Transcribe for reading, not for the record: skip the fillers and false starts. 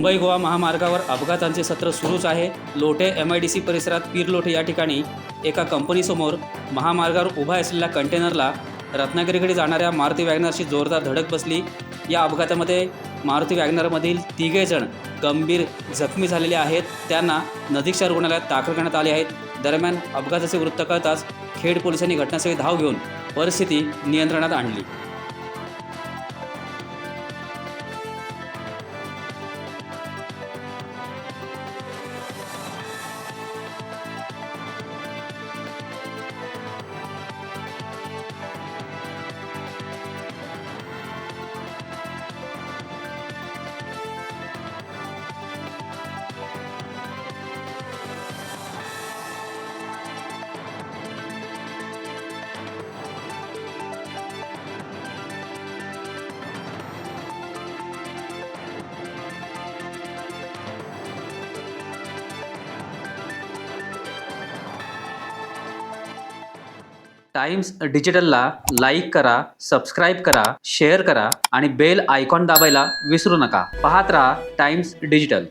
मुंबई गोवा महामार्गावर अपघातांचे सत्र सुरूच आहे। लोटे MIDC परिसरात पीर लोटे या ठिकाणी एका कंपनीसमोर महामार्गावर उभा असलेल्या कंटेनरला रत्नागिरीकडे जाणाऱ्या मारुती वॅगनरशी जोरदार धडक बसली। या अपघातामध्ये मारुती वॅगनरमधील 3 जण गंभीर जखमी झालेले आहेत। त्यांना नजीकच्या रुग्णालयात दाखल करण्यात आले आहेत। दरम्यान अपघाताचे वृत्त कळताच खेड पोलिसांनी घटनास्थळी धाव घेऊन परिस्थिती नियंत्रणात आणली। टाइम्स डिजिटलला लाईक करा, सबस्क्राईब करा, शेअर करा आणि बेल आयकॉन दाबायला विसरू नका। पाहत रहा टाइम्स डिजिटल।